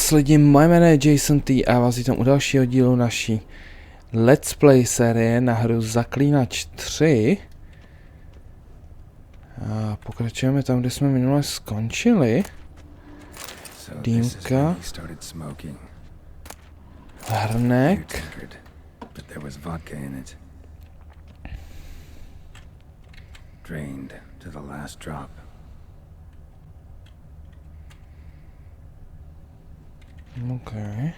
Čus lidi, moje jméno je Jason T a vás vítám u dalšího dílu naší Let's Play série na hru Zaklínač 3. A pokračujeme tam, kde jsme minule skončili. Dýmka. Hrnek. Drained to the last drop. Okay.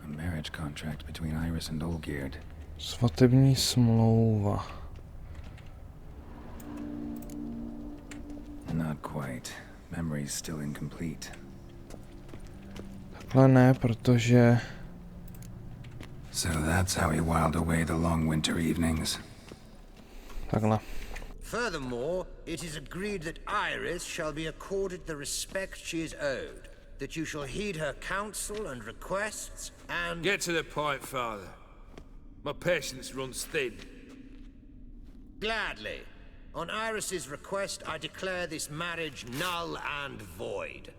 A marriage contract between Iris and Olgierd. Svatební smlouva. Not quite. Memory's still incomplete. Takhle ne, protože... So that's how he whiled away the long winter evenings. Takhle. Furthermore, it is agreed that Iris shall be accorded the respect she is owed, that you shall heed her counsel and requests, and... Get to the point, Father. My patience runs thin. Gladly. On Iris's request, I declare this marriage null and void.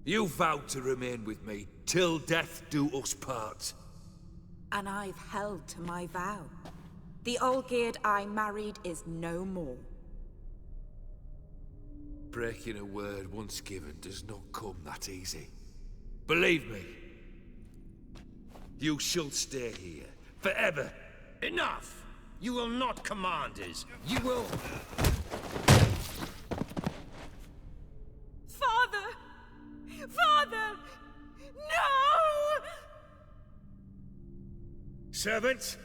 You vowed to remain with me till death do us part. And I've held to my vow. The Olgierd I married is no more. Breaking a word once given does not come that easy. Believe me. You shall stay here forever. Enough! You will not command us. You will... Father! Father! No! Servants,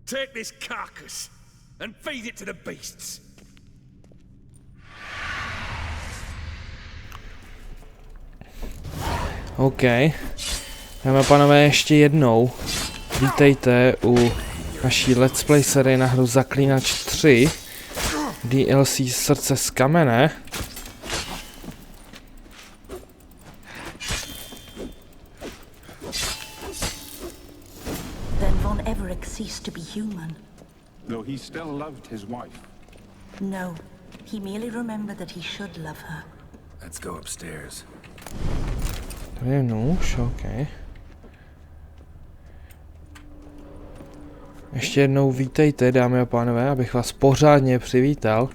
take this carcass and feed it to the beasts. OK. Dámy a pánové, ještě jednou. Vítejte u naší Let's Play série na hru Zaklínač 3. DLC Srdce z kamene. Ceased to be human. Though he still loved his wife. No, he merely remembered that he should love her. Let's go upstairs. Tady je nůž, OK. Ještě jednou vítejte, dámy a pánové, abych vás pořádně přivítal.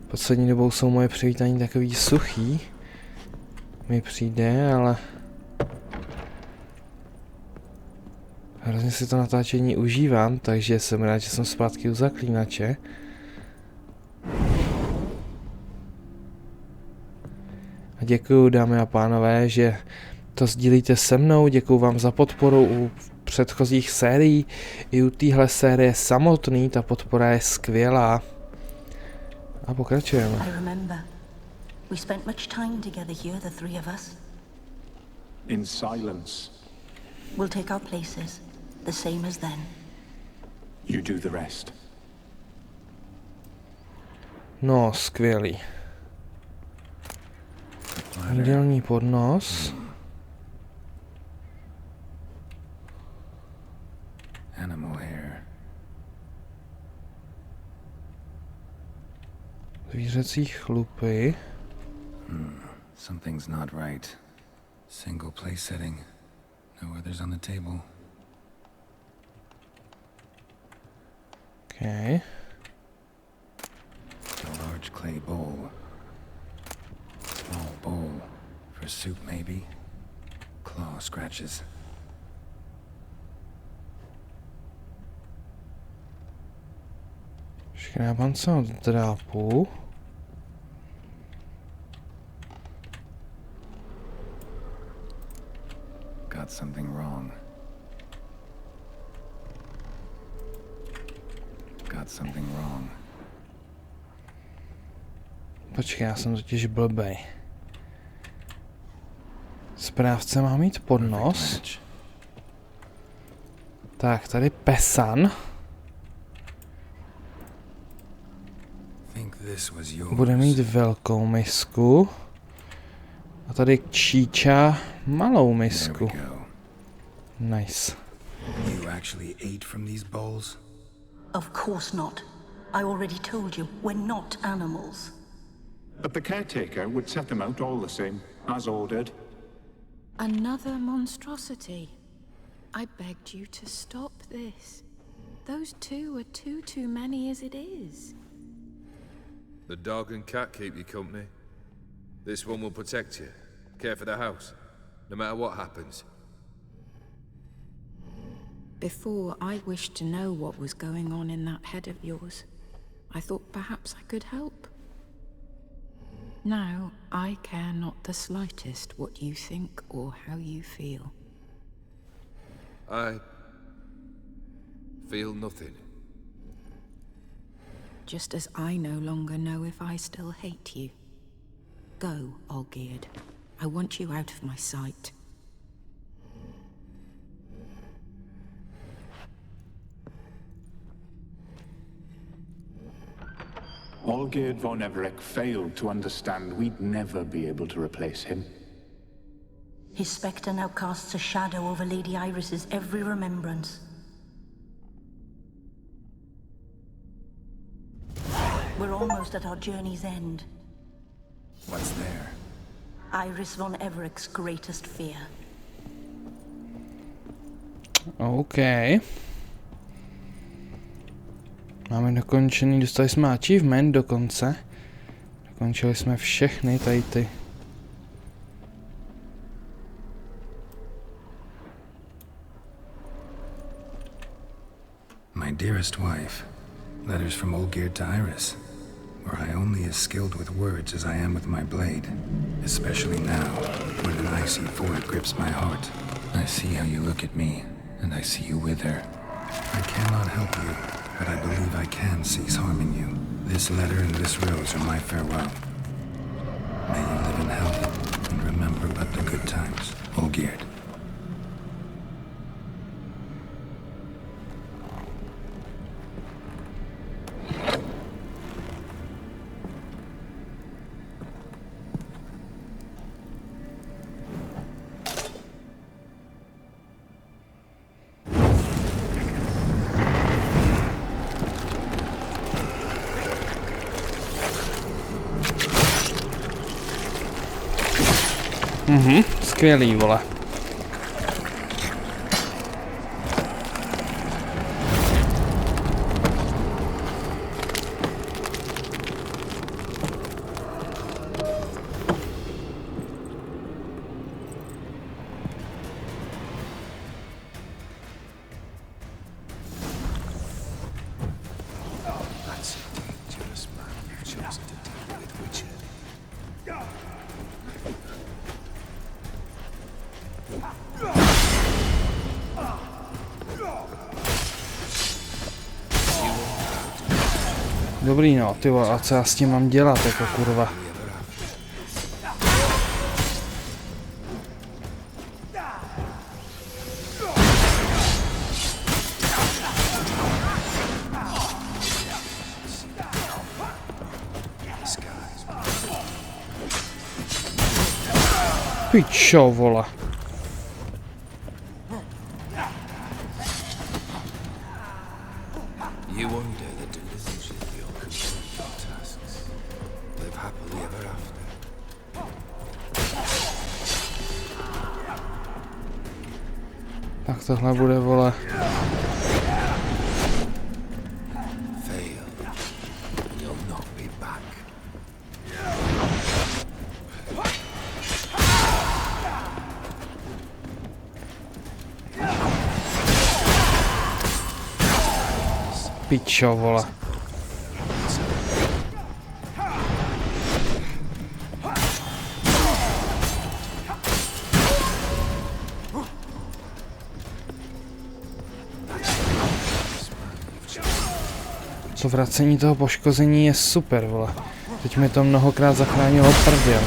Poslední dobou jsou moje přivítání takový suchý. Mi přijde, ale... Hrozně si to natáčení užívám, takže jsem rád, že jsem zpátky u Zaklínače. A děkuju, dámy a pánové, že to sdílíte se mnou, děkuju vám za podporu u předchozích sérií. I u téhle série samotný, ta podpora je skvělá. A pokračujeme. I remember. We spent much time together here, the three of us. In silence. We'll take our places. The same as then. You do the rest. No, skvělý. Jídelní podnos. Animal hair. Zvířecí chlupy. Something's not right. Single place setting. No others on the table. Okay. A large clay bowl. Small bowl. For soup, maybe. Claw scratches. Škrábance od drápu. Got something wrong. Got something wrong. Počkej, já jsem totiž blbej. Správce má mít podnos. Tak, tady pesan. Bude mít velkou misku. A tady číča malou misku. Nice. You actually ate from these bowls? Of course not. I already told you, we're not animals. But the caretaker would set them out all the same, as ordered. Another monstrosity. I begged you to stop this. Those two are too many as it is. The dog and cat keep you company. This one will protect you, care for the house, no matter what happens. Before, I wished to know what was going on in that head of yours. I thought perhaps I could help. Now, I care not the slightest what you think or how you feel. I feel nothing. Just as I no longer know if I still hate you. Go, Olgierd. I want you out of my sight. Olgierd von Everec failed to understand we'd never be able to replace him. His spectre now casts a shadow over Lady Iris's every remembrance. We're almost at our journey's end. What's there? Iris von Everec's greatest fear. OK. Máme dokončený, dostali jsme achievement dokonce. Dokončili jsme všechny tady ty. My dearest wife, letters from Olgierd to Iris. Were I only as skilled with words as I am with my blade, especially now, when an icy void grips my heart. I see how you look at me, and I see you wither. I cannot help you, but I believe I can cease harming you. This letter and this rose are my farewell. May you live in health, and remember but the good times, Olgierd. Skvělý, vole. Dobrý no, ty vole, a co já s tím mám dělat, jako kurva? Pičo, vole. Tak tohle bude, vole. Pičo, vole. To vracení toho poškození je super, vole. Teď mi to mnohokrát zachránilo prdel.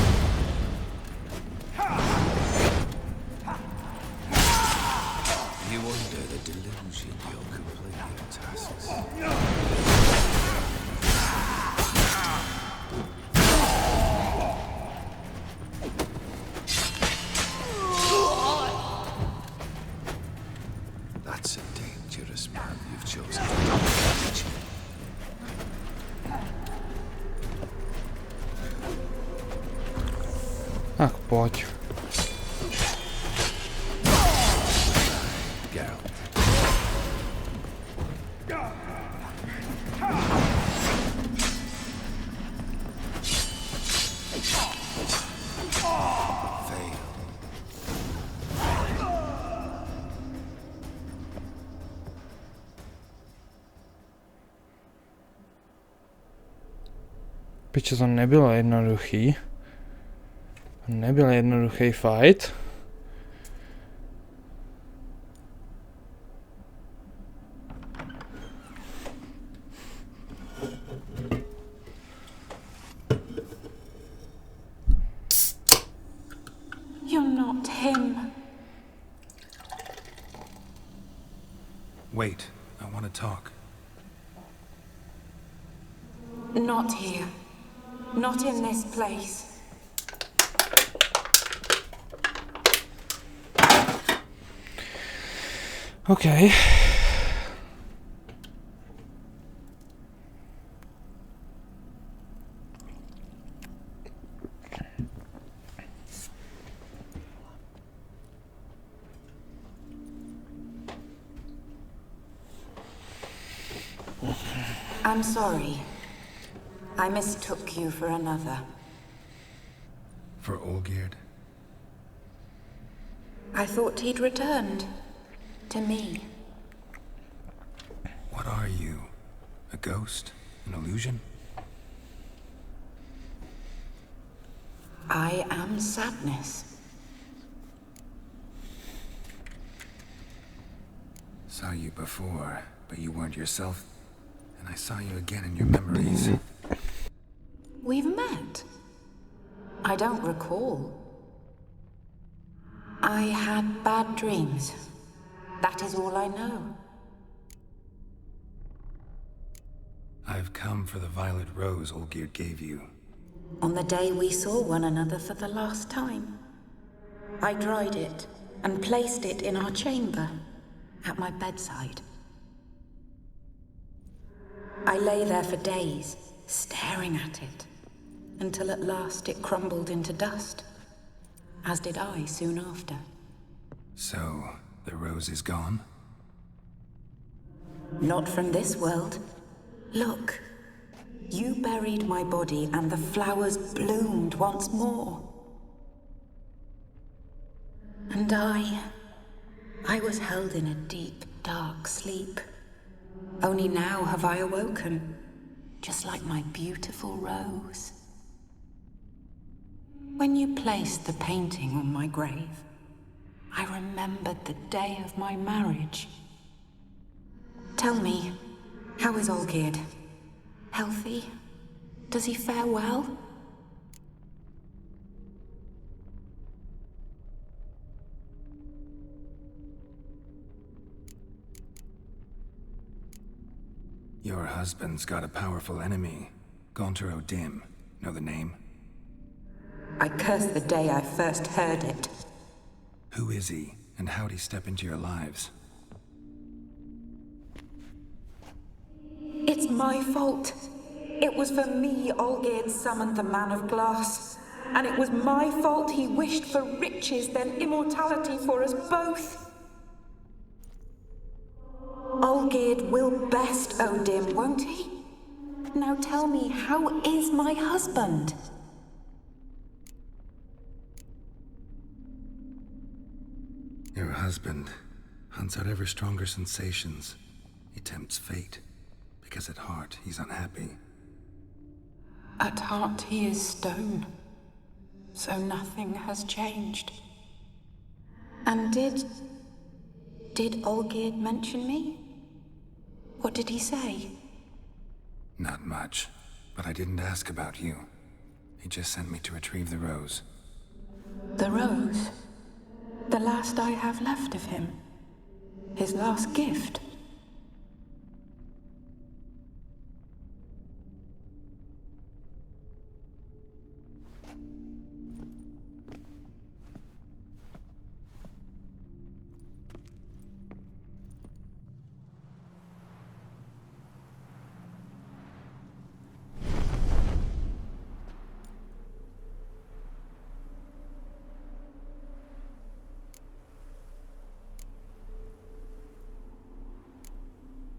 chosen Chladič. Tak pojď. Piče, to nebylo jednoduchý. Nebyl jednoduchý fight. You're not him. Wait, I want to talk. Not here. Not in this place. Okay. I'm sorry. I mistook you for another. For Olgierd? I thought he'd returned. To me. What are you? A ghost? An illusion? I am sadness. Saw you before, but you weren't yourself. And I saw you again in your memories. We've met. I don't recall. I had bad dreams. That is all I know. I've come for the violet rose Olgierd gave you. On the day we saw one another for the last time, I dried it and placed it in our chamber, at my bedside. I lay there for days, staring at it, until at last it crumbled into dust, as did I soon after. So, the rose is gone? Not from this world. Look, you buried my body and the flowers bloomed once more. And I was held in a deep, dark sleep. Only now have I awoken, just like my beautiful rose. When you placed the painting on my grave, I remembered the day of my marriage. Tell me, how is Olgierd? Healthy? Does he fare well? Your husband's got a powerful enemy. Gaunter O'Dim. Know the name? I curse the day I first heard it. Who is he, and how'd he step into your lives? It's my fault. It was for me Olgierd summoned the Man of Glass. And it was my fault he wished for riches, then immortality for us both. Olgierd will best O'Dim, won't he? Now tell me, how is my husband? Your husband hunts out ever stronger sensations. He tempts fate, because at heart he's unhappy. At heart he is stone, so nothing has changed. And did Olgierd mention me? What did he say? Not much, but I didn't ask about you. He just sent me to retrieve the rose. The rose? The last I have left of him? His last gift?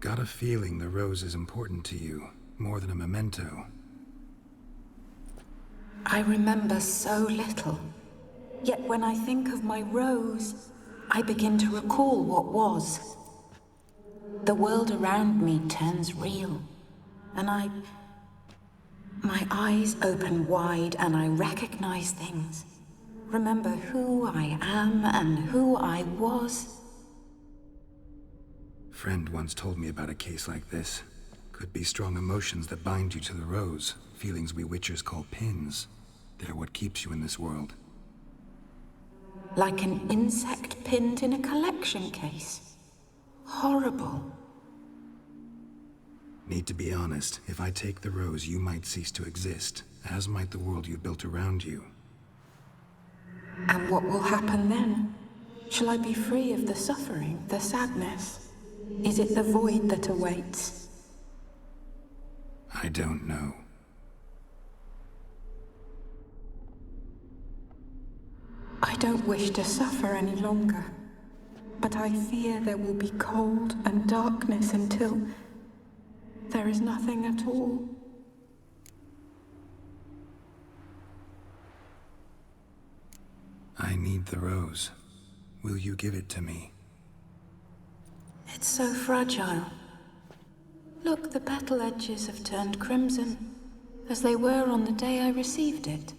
Got a feeling the rose is important to you, more than a memento. I remember so little. Yet when I think of my rose, I begin to recall what was. The world around me turns real, and my eyes open wide and I recognize things. Remember who I am and who I was. Friend once told me about a case like this. Could be strong emotions that bind you to the rose, feelings we witchers call pins. They're what keeps you in this world. Like an insect pinned in a collection case. Horrible. Need to be honest, if I take the rose, you might cease to exist, as might the world you built around you. And what will happen then? Shall I be free of the suffering, the sadness? Is it the void that awaits? I don't know. I don't wish to suffer any longer, but I fear there will be cold and darkness until there is nothing at all. I need the rose. Will you give it to me? It's so fragile. Look, the petal edges have turned crimson, as they were on the day I received it.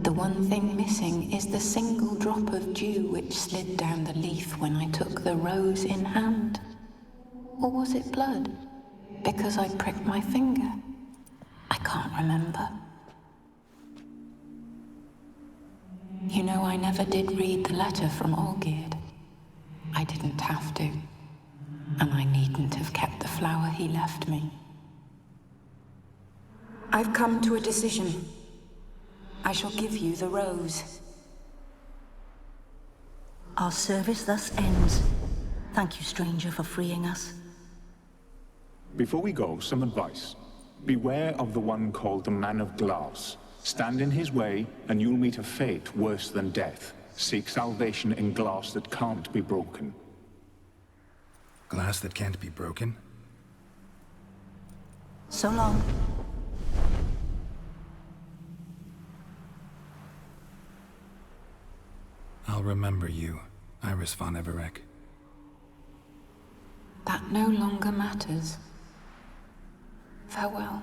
The one thing missing is the single drop of dew which slid down the leaf when I took the rose in hand. Or was it blood? Because I pricked my finger? I can't remember. You know, I never did read the letter from Olgierd. I didn't have to. And I needn't have kept the flower he left me. I've come to a decision. I shall give you the rose. Our service thus ends. Thank you, stranger, for freeing us. Before we go, some advice. Beware of the one called the Man of Glass. Stand in his way, and you'll meet a fate worse than death. Seek salvation in glass that can't be broken. Glass that can't be broken? So long. I'll remember you, Iris von Everec. That no longer matters. Farewell.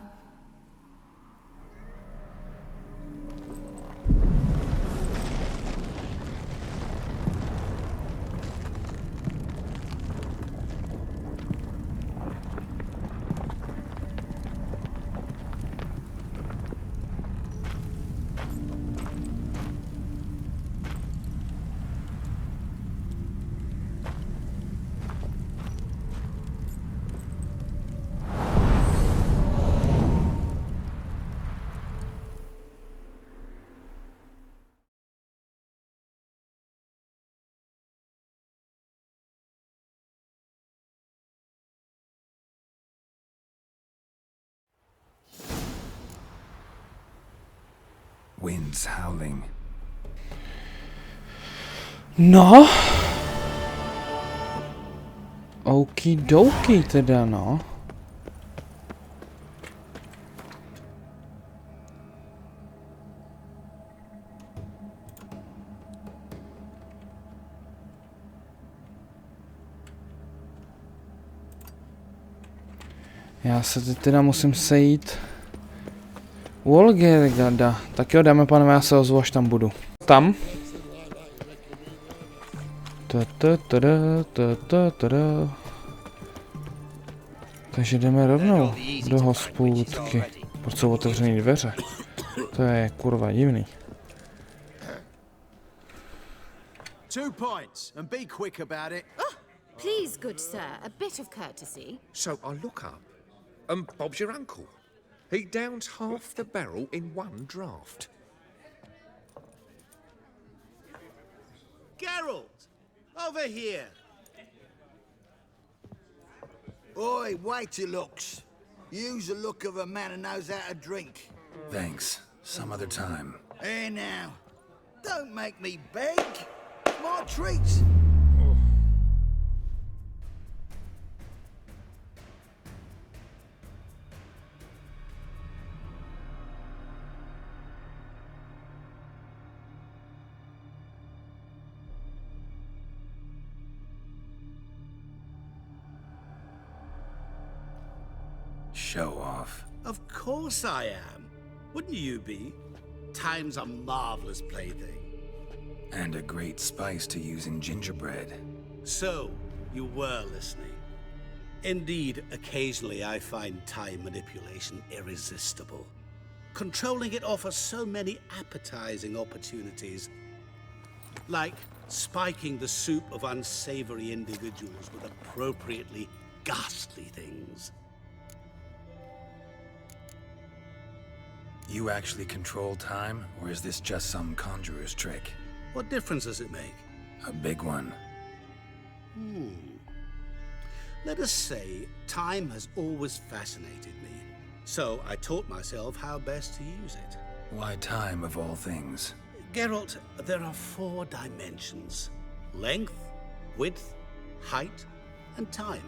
Winds howling. No. Okidoki teda, no. Já se teď teda musím sejít u Olgierda. Tak jo, dáme pánové, já se ozvu, až tam budu. Tam. Takže jdeme rovnou do hospůdky. Proč jsou otevřený dveře? To je kurva divný. 2 points, and be quick about it. Oh, please, good sir, a bit of courtesy. So I look up, and Bob's your uncle. He downs half the barrel in one draft. Geralt, over here. Oi, wait your looks. Use the look of a man who knows how to drink. Thanks. Some other time. Here now. Don't make me beg. My treats. Show off. Of course I am. Wouldn't you be? Time's a marvelous plaything. And a great spice to use in gingerbread. So, you were listening. Indeed, occasionally I find time manipulation irresistible. Controlling it offers so many appetizing opportunities. Like spiking the soup of unsavory individuals with appropriately ghastly things. You actually control time, or is this just some conjurer's trick? What difference does it make? A big one. Let us say time has always fascinated me. So I taught myself how best to use it. Why time of all things? Geralt, there are 4 dimensions. Length, width, height, and time.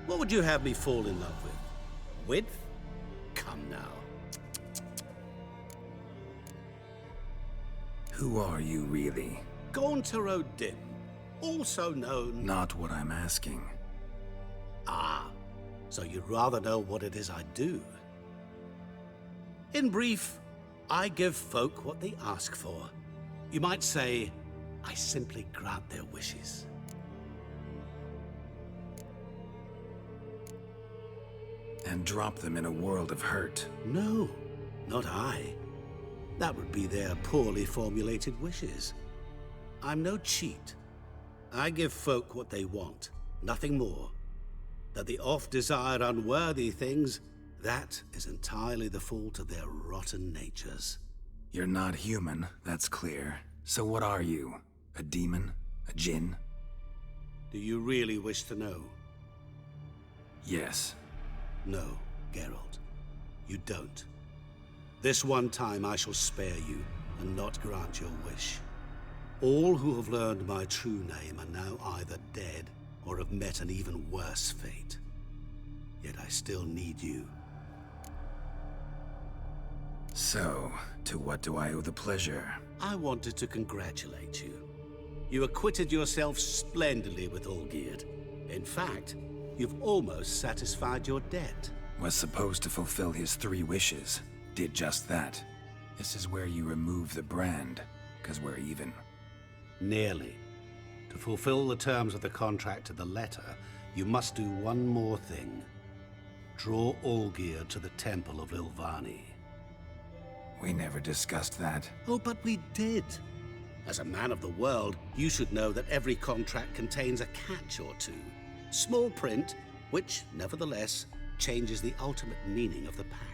What would you have me fall in love with? Width? Come now. Who are you really? Gauntero Dim, also known... Not what I'm asking. Ah, so you'd rather know what it is I do. In brief, I give folk what they ask for. You might say, I simply grant their wishes. And drop them in a world of hurt. No, not I. That would be their poorly formulated wishes. I'm no cheat. I give folk what they want, nothing more. That they oft desire unworthy things, that is entirely the fault of their rotten natures. You're not human, that's clear. So what are you? A demon? A djinn? Do you really wish to know? Yes. No, Geralt. You don't. This one time I shall spare you, and not grant your wish. All who have learned my true name are now either dead, or have met an even worse fate. Yet I still need you. So, to what do I owe the pleasure? I wanted to congratulate you. You acquitted yourself splendidly with Olgierd. In fact, you've almost satisfied your debt. Was supposed to fulfill his 3 wishes. Did just that. This is where you remove the brand, 'cause we're even. Nearly. To fulfill the terms of the contract to the letter, you must do one more thing. Draw Olgierd to the Temple of Lilvani. We never discussed that. Oh, but we did. As a man of the world, you should know that every contract contains a catch or two. Small print, which, nevertheless, changes the ultimate meaning of the pact.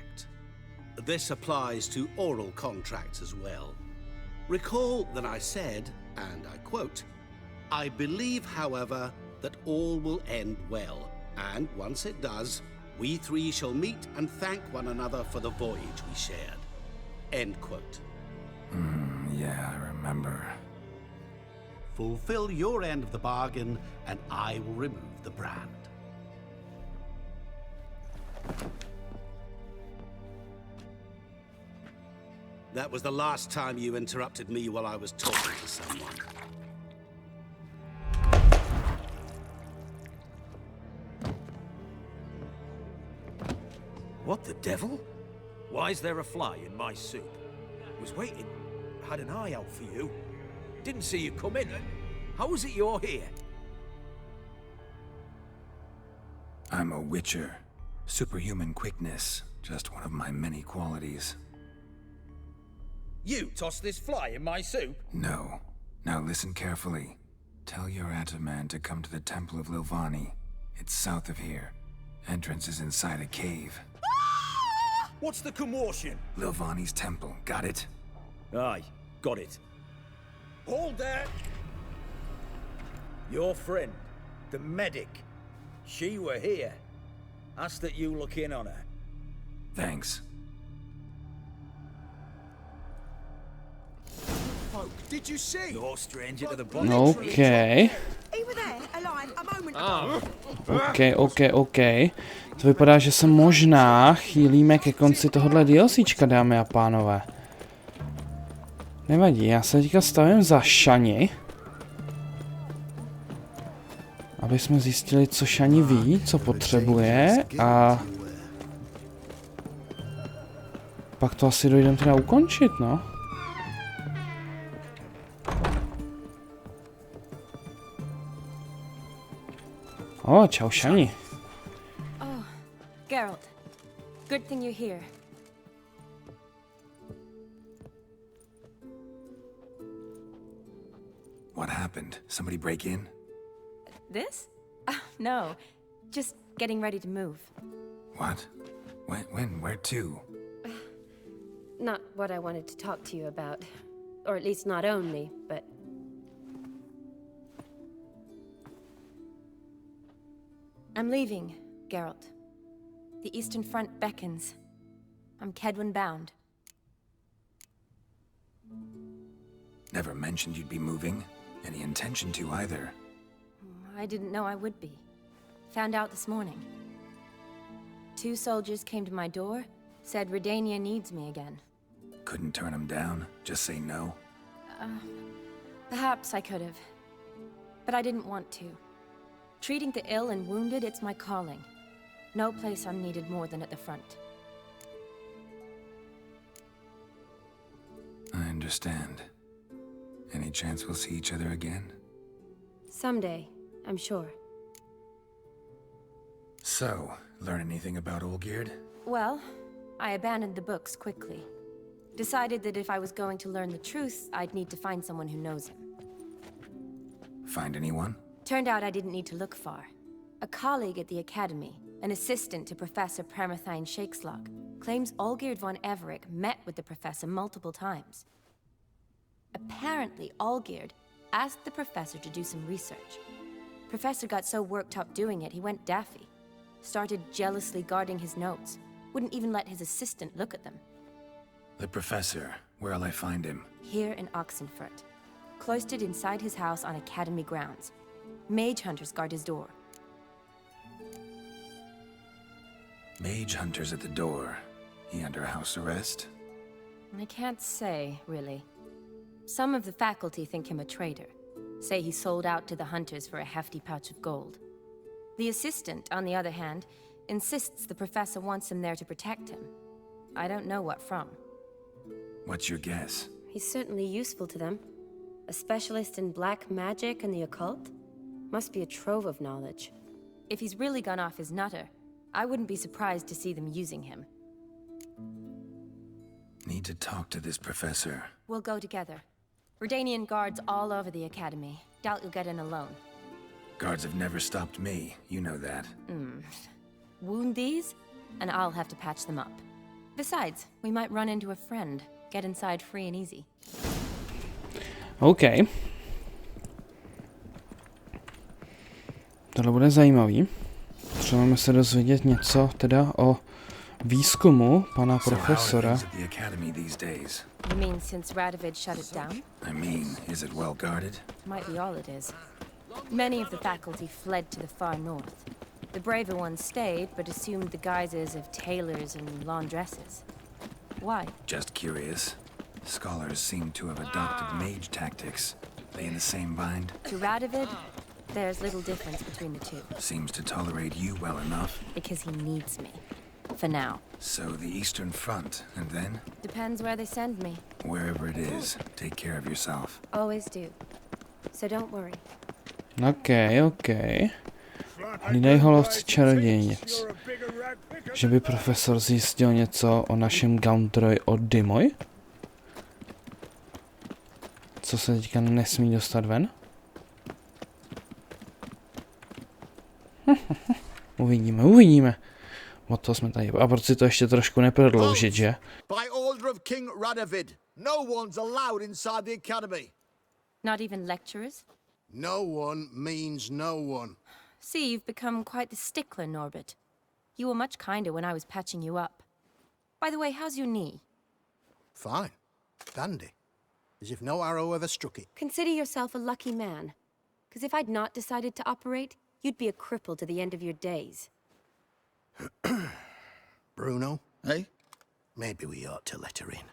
This applies to oral contracts as well. Recall that I said, and I quote, I believe, however, that all will end well, and once it does, we 3 shall meet and thank one another for the voyage we shared. End quote. Yeah, I remember. Fulfill your end of the bargain, and I will remove the brand. That was the last time you interrupted me while I was talking to someone. What the devil? Why is there a fly in my soup? Was waiting. Had an eye out for you. Didn't see you come in. How is it you're here? I'm a witcher. Superhuman quickness. Just one of my many qualities. You tossed this fly in my soup? No. Now listen carefully. Tell your Ataman to come to the Temple of Lilvani. It's south of here. Entrance is inside a cave. What's the commotion? Lilvani's temple, got it? Aye, got it. Hold there! Your friend, the medic, she were here. Ask that you look in on her. Thanks. Folk, did you see? No stranger to the body. OK. OK. To vypadá, že se možná chýlíme ke konci tohohle DLCčka, dámy a pánové. Nevadí, já se teďka stavím za Šani. Aby jsme zjistili, co Šani ví, co potřebuje a pak to asi dojdem teda ukončit, no. O, čau Shani. Oh, Geralt. Good thing you're here. What happened? Somebody break in? This? No. Just getting ready to move. What? When? Where to? Not what I wanted to talk to you about. Or at least not only, but... I'm leaving, Geralt. The Eastern Front beckons. I'm Kedwin bound. Never mentioned you'd be moving. Any intention to either. I didn't know I would be. Found out this morning. 2 soldiers came to my door, said Redania needs me again. Couldn't turn them down? Just say no? Perhaps I could have. But I didn't want to. Treating the ill and wounded, it's my calling. No place I'm needed more than at the front. I understand. Any chance we'll see each other again? Someday, I'm sure. So, learn anything about Olgierd? Well, I abandoned the books quickly. Decided that if I was going to learn the truth, I'd need to find someone who knows him. Find anyone? Turned out I didn't need to look far. A colleague at the Academy, an assistant to Professor Pramathine Shakeslog, claims Olgierd von Everec met with the professor multiple times. Apparently, Olgierd asked the professor to do some research. Professor got so worked up doing it, he went daffy. Started jealously guarding his notes. Wouldn't even let his assistant look at them. The professor. Where'll I find him? Here in Oxenfurt. Cloistered inside his house on Academy grounds. Mage hunters guard his door. Mage hunters at the door. He under house arrest? I can't say, really. Some of the faculty think him a traitor. Say he sold out to the hunters for a hefty pouch of gold. The assistant, on the other hand, insists the professor wants him there to protect him. I don't know what from. What's your guess? He's certainly useful to them. A specialist in black magic and the occult? Must be a trove of knowledge. If he's really gone off his nutter, I wouldn't be surprised to see them using him. Need to talk to this professor. We'll go together. Redanian guards all over the Academy. Doubt you'll get in alone. Guards have never stopped me, you know that. Wound these, and I'll have to patch them up. Besides, we might run into a friend. Get inside free and easy. OK. Tohle bude zajímavý. Potřebujeme se dozvědět něco teda o výzkumu pana profesora. You mean since Radovid shut it down? I mean, is it well guarded? Might be all it is. Many of the faculty fled to the far north. The braver ones stayed, but assumed the guises of tailors and laundresses. Why? Just curious. Scholars seem to have adopted mage tactics. They in the same bind? To Radovid, there's little difference between the two. Seems to tolerate you well enough. Because he needs me. For now. So the Eastern Front, and then? Depends where they send me. Wherever it is, take care of yourself. Always do. So don't worry. OK. Hlídej holovci čarodějnic. Že by profesor zjistil něco o našem Gauntroji od Dimoj? Co se teďka nesmí dostat ven? Uvidíme. O to jsme tady. A proč si to ještě trošku neprodloužit, že? By order of King Radovid, no one's allowed inside the academy. Not even lecturers? No one means no one. See, you've become quite the stickler, Norbert. You were much kinder when I was patching you up. By the way, how's your knee? Fine. Dandy. As if no arrow ever struck it. Consider yourself a lucky man. Because if I'd not decided to operate, you'd be a cripple to the end of your days. Bruno, eh? Maybe we ought to let her in.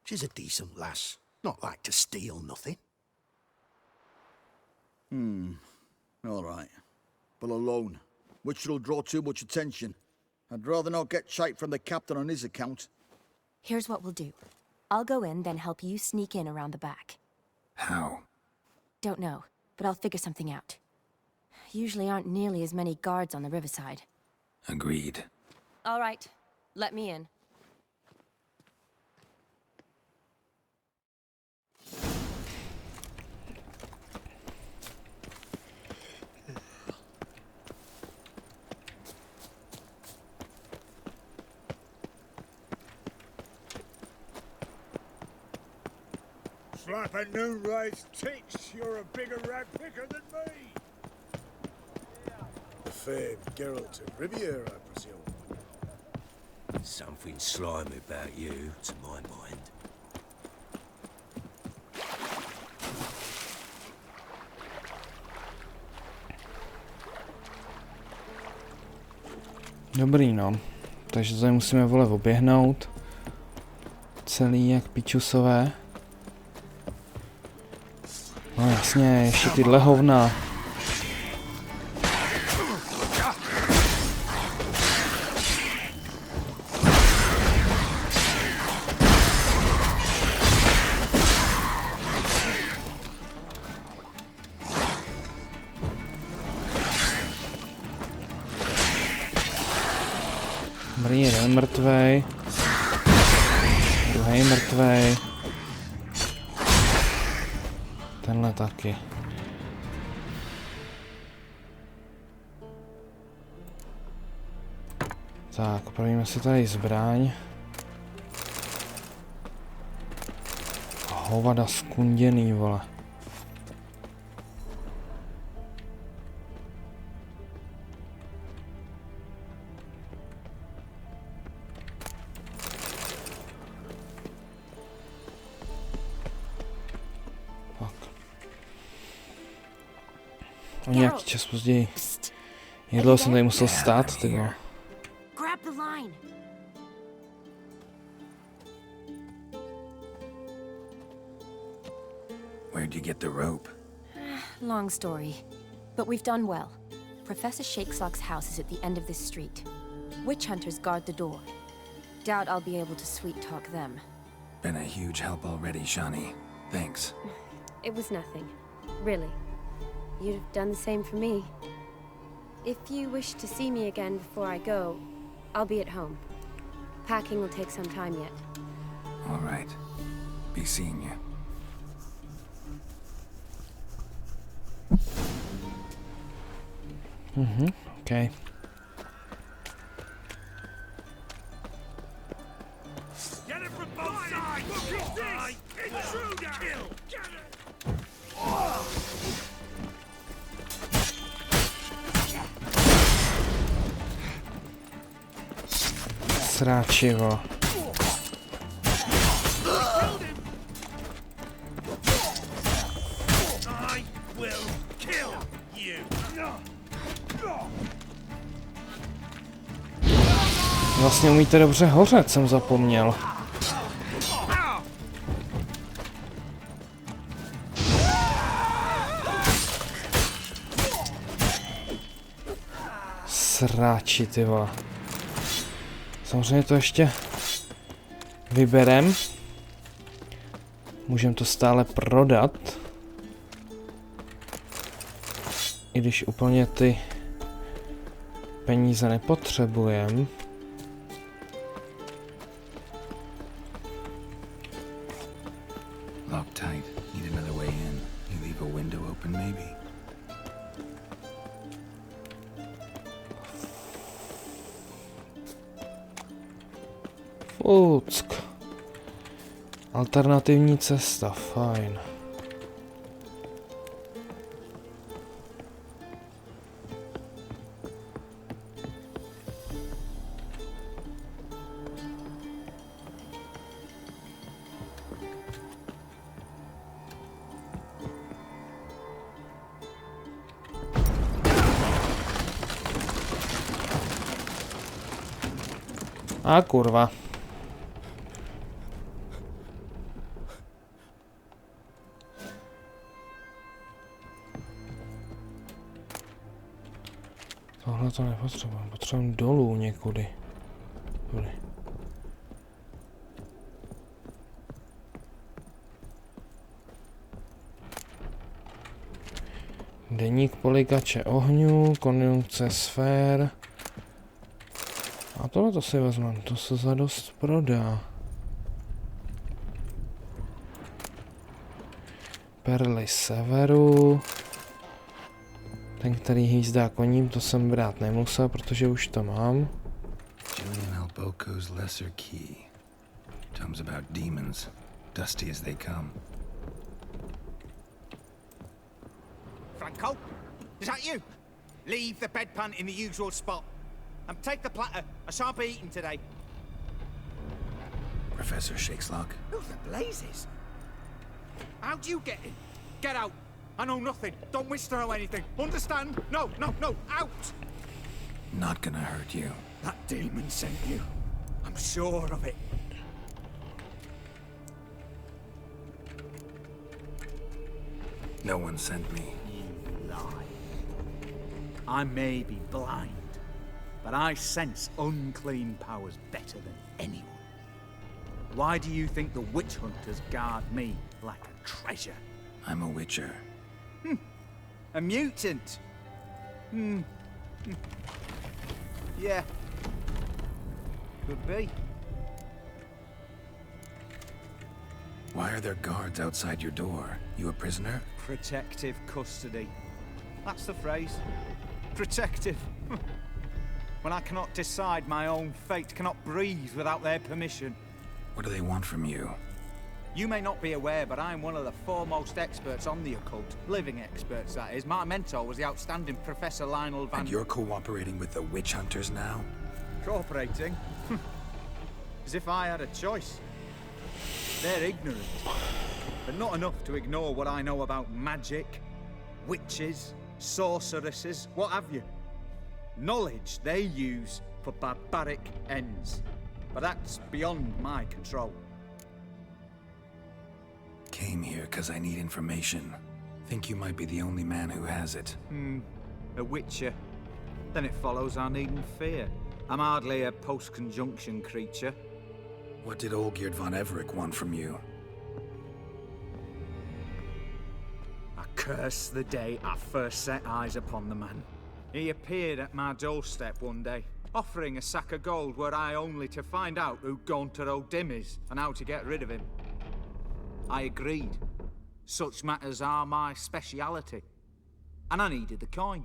She's a decent lass. Not like to steal nothing. All right. But alone, which will draw too much attention. I'd rather not get shite from the captain on his account. Here's what we'll do. I'll go in, then help you sneak in around the back. How? Don't know, but I'll figure something out. Usually aren't nearly as many guards on the riverside. Agreed. All right, let me in. Slap a new race tits, you're a bigger rat picker than me. The famed Geralt of Riviera, I presume. Something slimy about you, to my mind. Dobrý, no. Takže tady musíme, vole, oběhnout. Celý jak pičusové. No jasně, ještě tyhle hovna. Dobrý, jeden mrtvej. Druhý mrtvej. Tenhle taky. Tak, opravíme si tady zbraň. Hovada skunděný, vole. O nějaký čas později. Jedlo jsem tady musel stát, ty vole. Grab the line. Where'd you get the rope? Long story, but we've done well. Professor Shakesock's house is at the end of this street. Witch hunters guard the door. Doubt I'll be able to sweet-talk them. Been a huge help already, Shani. Thanks. It was nothing. Really. You'd have done the same for me. If you wish to see me again before I go, I'll be at home. Packing will take some time yet. All right. Be seeing you. Okay. Get it from both sides! Look at this! Intruder! Kill! Get it! Sráčivo. I will kill you! Vlastně umíte dobře hořet, jsem zapomněl. Sráči, ty vole. Samozřejmě to ještě vyberem. Můžeme to stále prodat. I když úplně ty peníze nepotřebujeme. Lock tight. Need another way in. You leave a window open, maybe? Fuck. Alternativní cesta, fajn. A kurva. Tohle to nepotřebujeme, potřebujeme dolů někudy. Tudy. Deník poligače ohňů, konjunkce sfér. A tohle to si vezmeme, to se za dost prodá. Perly severu. Ten, který hýzdá koním, to jsem brát nemusel, protože už to mám. Julian Alboco's lesser key. Tomes about demons, dusty as they come. Franco, is that you? Leave the bedpan in the usual spot. And take the platter. I shan't be eating today. Professor Shakeslock. Who the blazes? How'd you get in? Get out. I know nothing. Don't wish to know anything. Understand? No, no, no. Out! Not gonna hurt you. That demon sent you. I'm sure of it. No one sent me. You lie. I may be blind, but I sense unclean powers better than anyone. Why do you think the witch hunters guard me like a treasure? I'm a witcher. A mutant? Yeah. Could be. Why are there guards outside your door? You a prisoner? Protective custody. That's the phrase. Protective. When I cannot decide my own fate, cannot breathe without their permission. What do they want from you? You may not be aware, but I'm one of the foremost experts on the occult. Living experts, that is. My mentor was the outstanding Professor Lionel Van... And you're cooperating with the witch hunters now? Cooperating? As if I had a choice. They're ignorant, but not enough to ignore what I know about magic, witches, sorceresses, what have you. Knowledge they use for barbaric ends. But that's beyond my control. Came here because I need information. Think you might be the only man who has it. A witcher. Then it follows I needn't fear. I'm hardly a post-conjunction creature. What did Olgierd von Everec want from you? I curse the day I first set eyes upon the man. He appeared at my doorstep one day, offering a sack of gold were I only to find out who Gaunter O'Dim is and how to get rid of him. I agreed. Such matters are my speciality. And I needed the coin.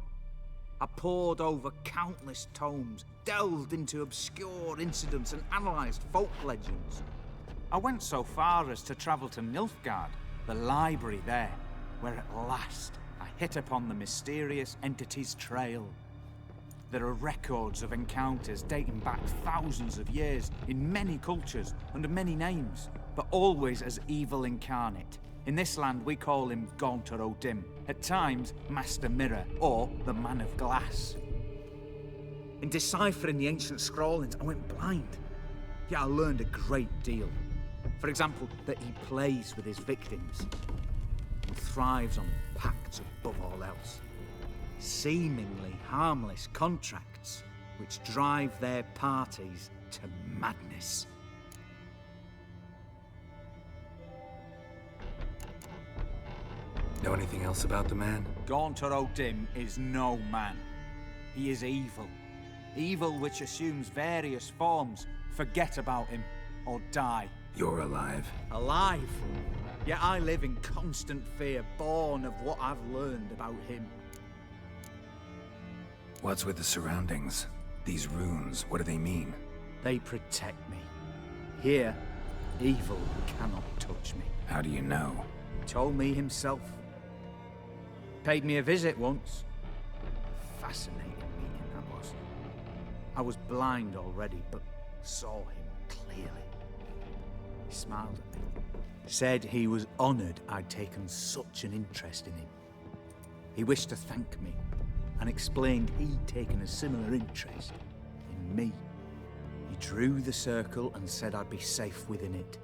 I pored over countless tomes, delved into obscure incidents and analysed folk legends. I went so far as to travel to Nilfgaard, the library there, where at last I hit upon the mysterious entity's trail. There are records of encounters dating back thousands of years in many cultures, under many names, but always as evil incarnate. In this land we call him Gaunter O'Dim, at times Master Mirror, or the Man of Glass. In deciphering the ancient scrawlings, I went blind. Yet I learned a great deal. For example, that he plays with his victims, and thrives on pacts above all else. Seemingly harmless contracts, which drive their parties to madness. Know anything else about the man? Gaunter O'Dim is no man. He is evil. Evil which assumes various forms. Forget about him, or die. You're alive. Alive? Yet I live in constant fear, born of what I've learned about him. What's with the surroundings? These runes, what do they mean? They protect me. Here, evil cannot touch me. How do you know? He told me himself. Paid me a visit once. Fascinating meeting that was. I was blind already, but saw him clearly. He smiled at me. Said he was honored I'd taken such an interest in him. He wished to thank me, and explained he'd taken a similar interest in me. He drew the circle and said I'd be safe within it.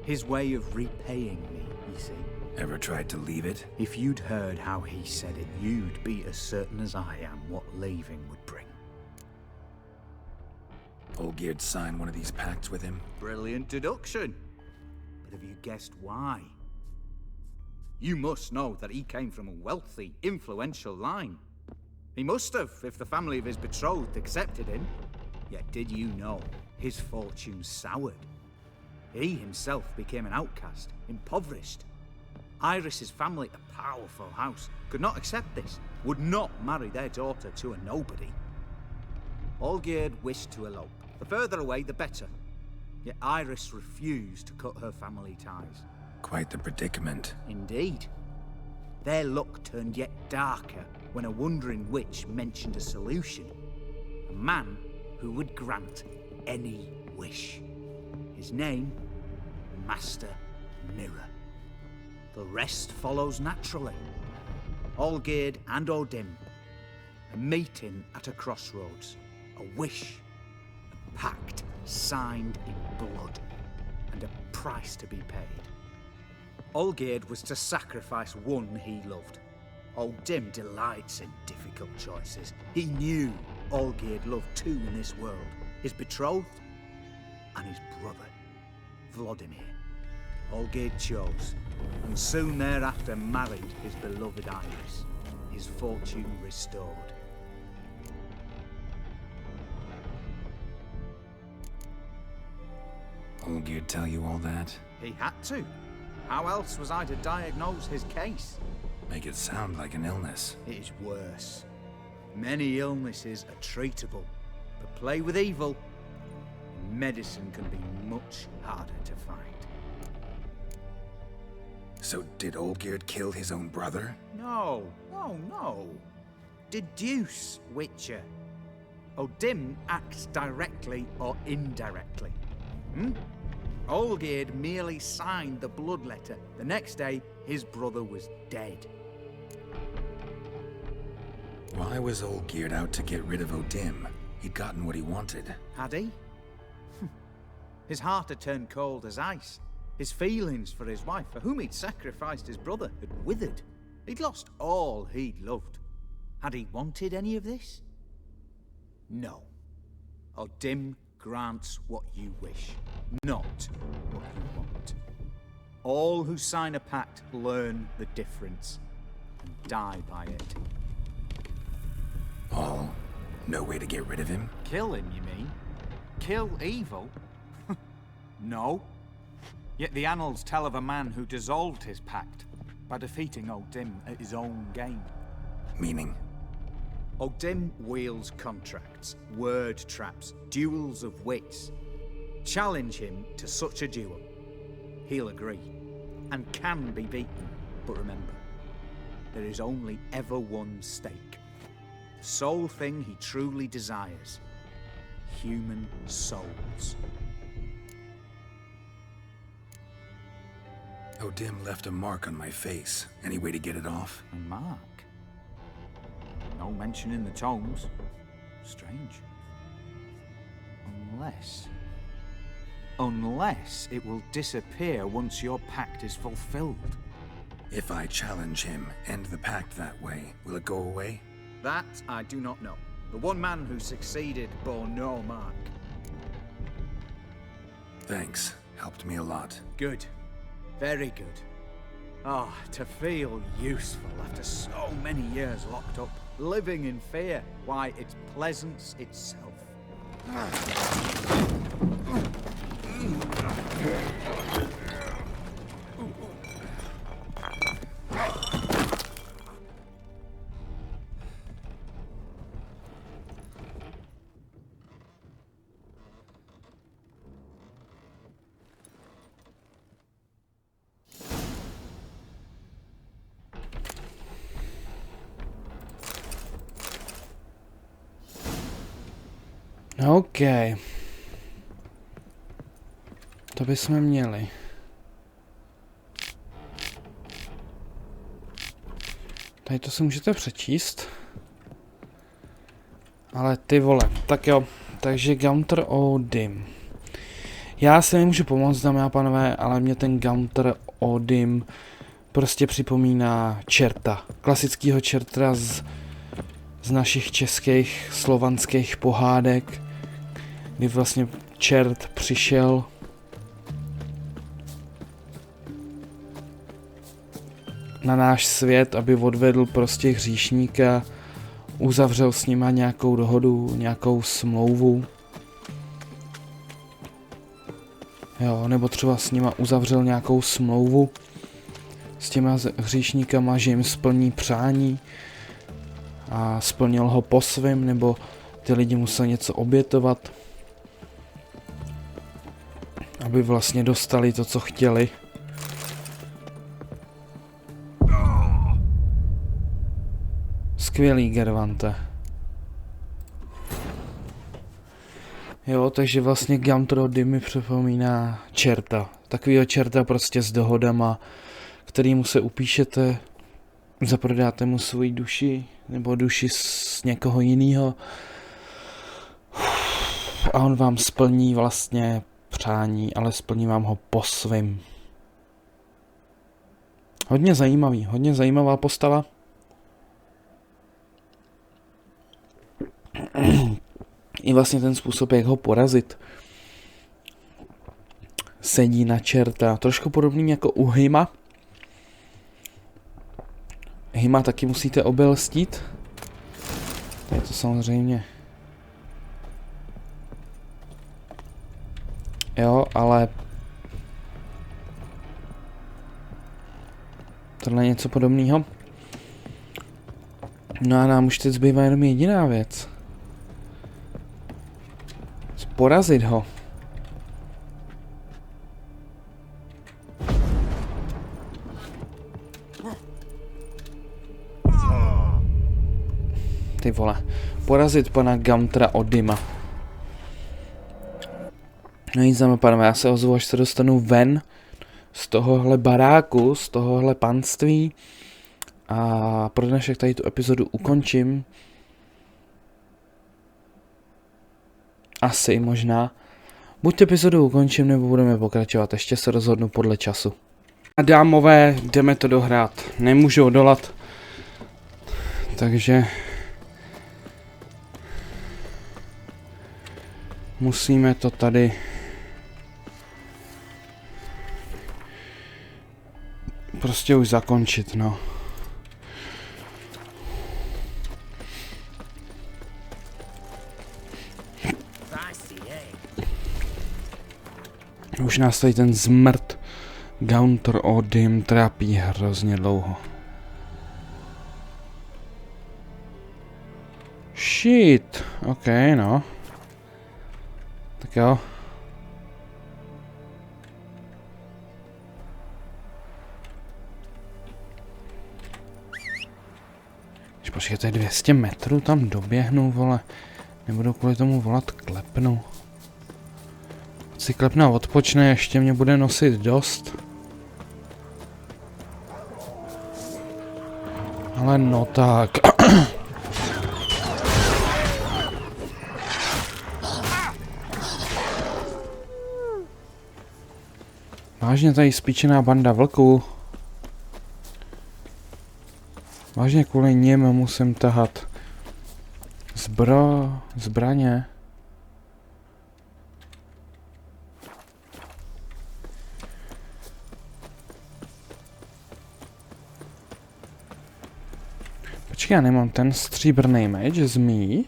His way of repaying me, you see. Ever tried to leave it? If you'd heard how he said it, you'd be as certain as I am what leaving would bring. Olgierd signed one of these pacts with him? Brilliant deduction. But have you guessed why? You must know that he came from a wealthy, influential line. He must have, if the family of his betrothed accepted him. Yet did you know his fortune soured? He himself became an outcast, impoverished. Iris's family, a powerful house, could not accept this, would not marry their daughter to a nobody. Olgierd wished to elope. The further away, the better. Yet Iris refused to cut her family ties. Quite the predicament. Indeed. Their luck turned yet darker when a wandering witch mentioned a solution. A man who would grant any wish. His name, Master Mirror. The rest follows naturally. Olgierd and Odim, a meeting at a crossroads, a wish, a pact signed in blood, and a price to be paid. Olgierd was to sacrifice one he loved. Odim delights in difficult choices. He knew Olgierd loved two in this world, his betrothed and his brother, Vladimir. Olgierd chose, and soon thereafter married his beloved Iris, his fortune restored. Olgierd tell you all that? He had to. How else was I to diagnose his case? Make it sound like an illness. It is worse. Many illnesses are treatable, but play with evil, medicine can be much harder to find. So did Olgierd kill his own brother? No. Deduce, Witcher. Odim acts directly or indirectly. Olgierd merely signed the blood letter. The next day, his brother was dead. Why was Olgierd out to get rid of Odim? He'd gotten what he wanted. Had he? His heart had turned cold as ice. His feelings for his wife, for whom he'd sacrificed his brother, had withered. He'd lost all he'd loved. Had he wanted any of this? No. Odim grants what you wish, not what you want. All who sign a pact learn the difference and die by it. All? No way to get rid of him? Kill him, you mean? Kill evil? No. Yet the annals tell of a man who dissolved his pact by defeating Odim at his own game. Meaning? Odim wields contracts, word traps, duels of wits. Challenge him to such a duel. He'll agree, and can be beaten. But remember, there is only ever one stake. The sole thing he truly desires. Human souls. Odim left a mark on my face. Any way to get it off? A mark? No mention in the tomes. Strange. Unless it will disappear once your pact is fulfilled. If I challenge him, end the pact that way, will it go away? That I do not know. The one man who succeeded bore no mark. Thanks. Helped me a lot. Good. Very good. Oh, to feel useful after so many years locked up, living in fear. Why, it's pleasance itself. OK. To bychom měli. Tady to si můžete přečíst. Ale ty vole, tak jo. Takže Gaunter Odim. Já si nemůžu pomoct, dámy a pánové, ale mě ten Gaunter Odim prostě připomíná čerta. Klasického čerta z našich českých slovanských pohádek, kdy vlastně čert přišel na náš svět, aby odvedl prostě hříšníka, uzavřel s nima nějakou dohodu, nějakou smlouvu. Jo, nebo třeba s nima uzavřel nějakou smlouvu s těma hříšníkama, že jim splní přání a splnil ho po svém, nebo ty lidi museli něco obětovat, aby vlastně dostali to, co chtěli. Skvělý, Gervante. Jo, takže vlastně Gamtrody mi připomíná čerta. Takovýho čerta prostě s dohodama, kterýmu se upíšete, zaprodáte mu svoji duši, nebo duši z někoho jiného. A on vám splní vlastně přání, ale splní vám ho po svým. Hodně zajímavá postava. I vlastně ten způsob, jak ho porazit. Sedí na čerta. Trošku podobný jako u Hima. Hima taky musíte obelstít. To je to samozřejmě. Jo, ale tohle je něco podobného. No a nám už teď zbývá jenom jediná věc. Porazit ho. Ty vole. Porazit pana Gamtra-Odyma. No nic, pánové, já se ozvu, až se dostanu ven z tohohle baráku, z tohohle panství. A pro dnešek tady tu epizodu ukončím. Asi, možná. Buď epizodu ukončím, nebo budeme pokračovat. Ještě se rozhodnu podle času. A dámové, jdeme to dohrát. Nemůžu odolat. Takže musíme to tady prostě už zakončit, no. Už nás tady ten zmrt Gamtra-Odym trápí hrozně dlouho. Shit, ok, no. Tak jo. Když počkejte 200 metrů tam doběhnu, vole. Nebudu kvůli tomu volat klepnu. Si klepne a odpočne, ještě mě bude nosit dost. Ale no tak. Vážně tady spíčená banda vlků. Vážně kvůli nim musím tahat zbraně. Počkej, já nemám ten stříbrný meč zmí.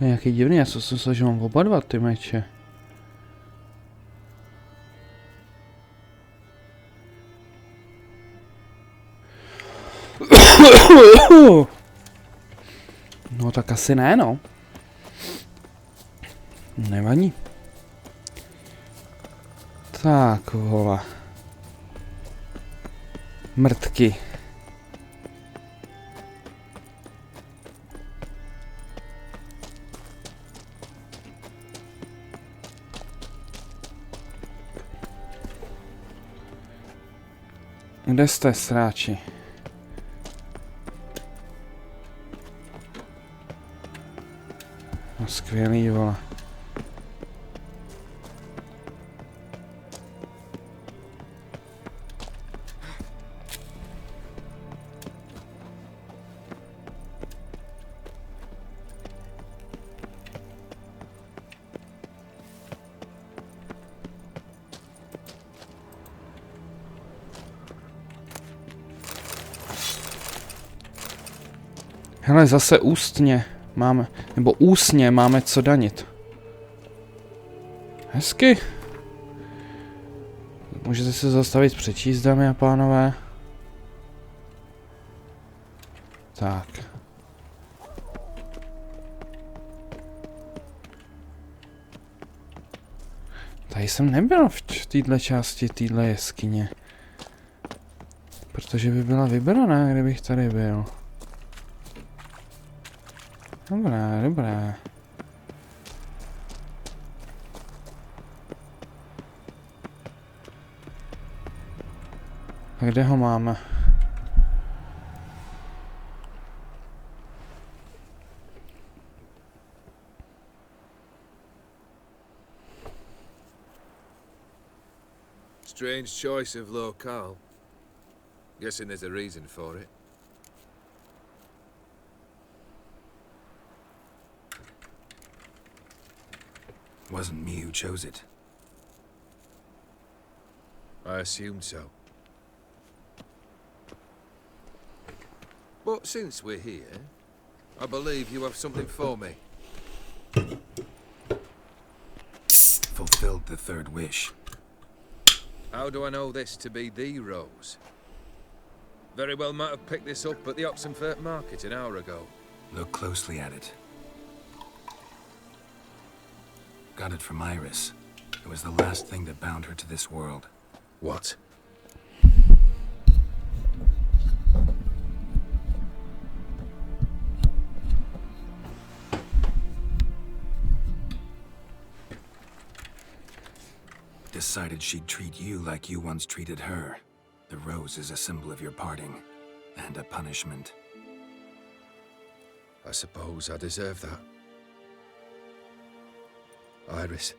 No jaký divný, já jsem se myslel, že mám oba dva ty meče. No tak asi ne, no. Nevadí. Tak, vole. Mrtky. Kde jste, sráči? skvělý, vole. Hele, zase ústně máme, nebo ústně máme co danit. Hezky. Můžete se zastavit přečíst, dámy a pánové. Tak. Tady jsem nebyl v této části, této jeskyně. Protože by byla vybraná, kdybych tady byl. Dobré, dobré. A kde ho máme? Strange choice of locale. Guessing there's a reason for it. Wasn't me who chose it. I assumed so. But since we're here, I believe you have something for me. Fulfilled the third wish. How do I know this to be the rose? Very well might have picked this up at the Oxenfurt market an hour ago. Look closely at it. Got it from Iris. It was the last thing that bound her to this world. What? Decided she'd treat you like you once treated her. The rose is a symbol of your parting, and a punishment. I suppose I deserve that. Iris.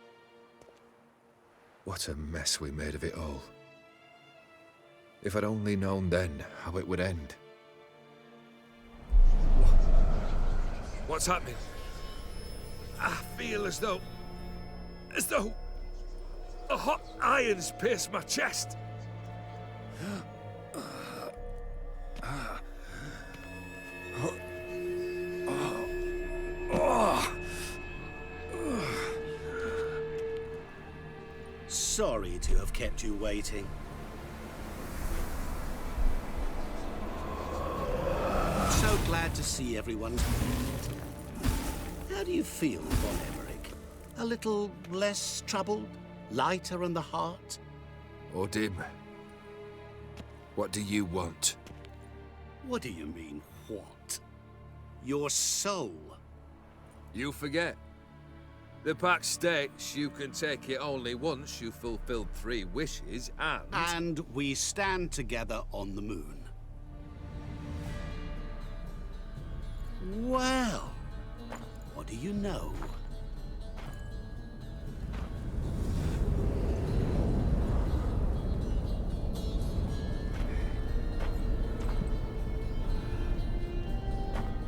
What a mess we made of it all. If I'd only known then how it would end. What's happening? I feel as though a hot iron's pierced my chest. Sorry to have kept you waiting. So glad to see everyone. How do you feel, Von Emmerich? A little less troubled? Lighter in the heart? Or dim? What do you want? What do you mean, what? Your soul. You forget. The pact states you can take it only once you've fulfilled 3 wishes, and... And we stand together on the moon. Well, what do you know?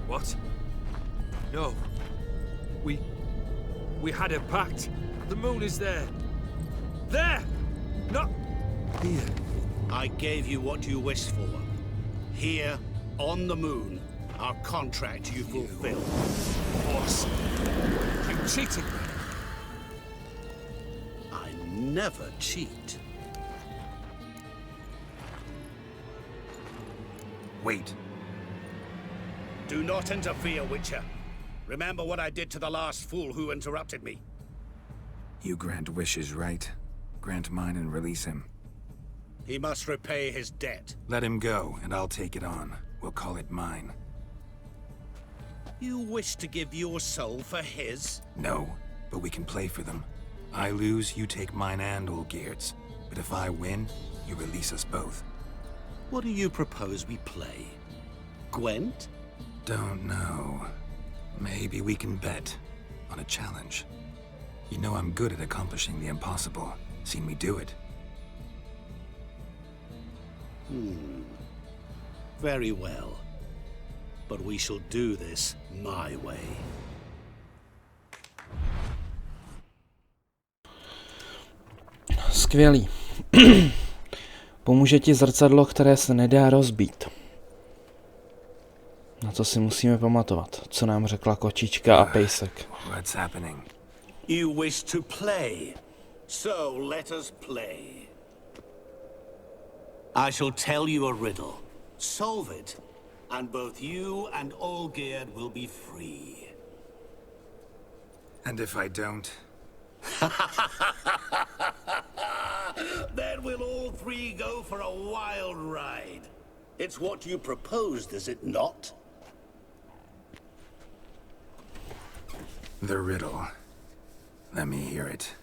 What? No. We had a pact. The moon is there. There! Not here. I gave you what you wished for. Here, on the moon, our contract you fulfilled. Boss, you cheated me. I never cheat. Wait. Do not interfere, Witcher. Remember what I did to the last fool who interrupted me. You grant wishes, right? Grant mine and release him. He must repay his debt. Let him go, and I'll take it on. We'll call it mine. You wish to give your soul for his? No, but we can play for them. I lose, you take mine and Olgierd's. But if I win, you release us both. What do you propose we play? Gwent? Don't know. Maybe we can bet. on a challenge. You know I'm good at accomplishing the impossible. Seen me do it. Very well. But we shall do this my way. Skvělý. Pomůže ti zrcadlo, které se nedá rozbít. Na to si musíme pamatovat, co nám řekla kočička a pejsek. What's happening? You wish to play, so let us play. I shall tell you a riddle. Solve it, and both you and Olgierd will be free. And if I don't? Then we'll all three go for a wild ride. It's what you proposed, is it not? The riddle. Let me hear it.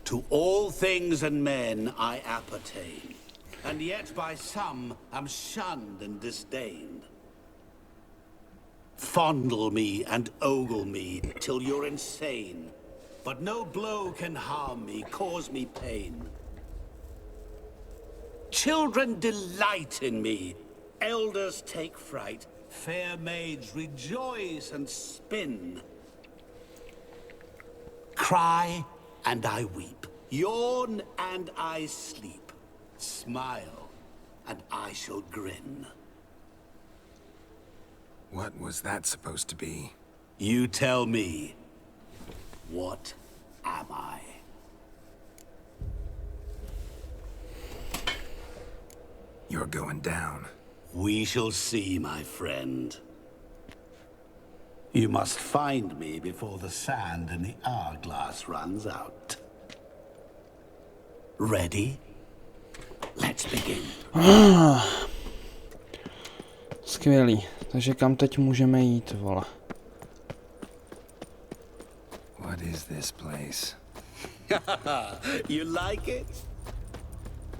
To all things and men I appertain, and yet by some am shunned and disdained. Fondle me and ogle me till you're insane, but no blow can harm me, cause me pain. Children delight in me, elders take fright, fair maids rejoice and spin. Cry and I weep, yawn and I sleep, smile and I shall grin. What was that supposed to be? You tell me. What am I? You're going down. We shall see, my friend. You must find me before the sand in the hourglass runs out. Ready? Let's begin. Skvělý. Takže kam teď můžeme jít, vole? What is this place? You like it?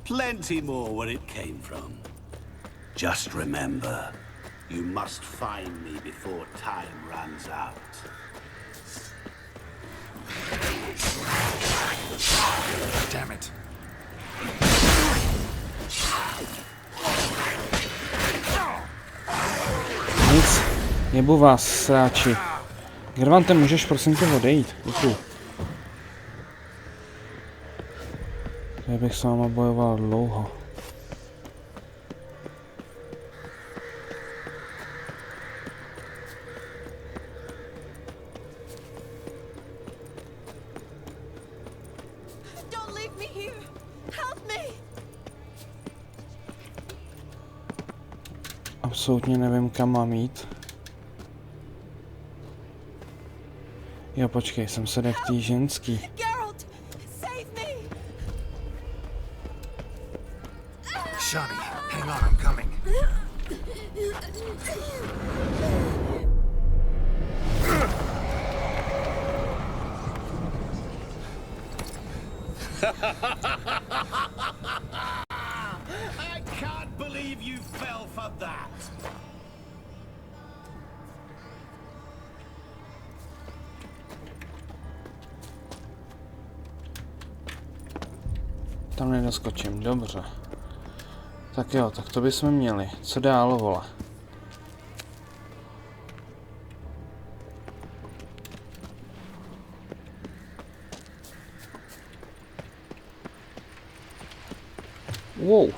Plenty more where it came from. Just remember, you must find me before time runs out. Damn it. Nic. Jebu vás, sráči. Gervante, můžeš prosím tě odejít? Děkuju. Já bych s váma bojoval dlouho. Absolutně nevím, kam mám jít. Jo, počkej, jsem se dech tý ženský. Shani, hang on, I'm coming. I can't believe you fell for that. Tam nedoskočím, dobře. Tak jo, tak to bychom měli. Co dál, vole? Wow.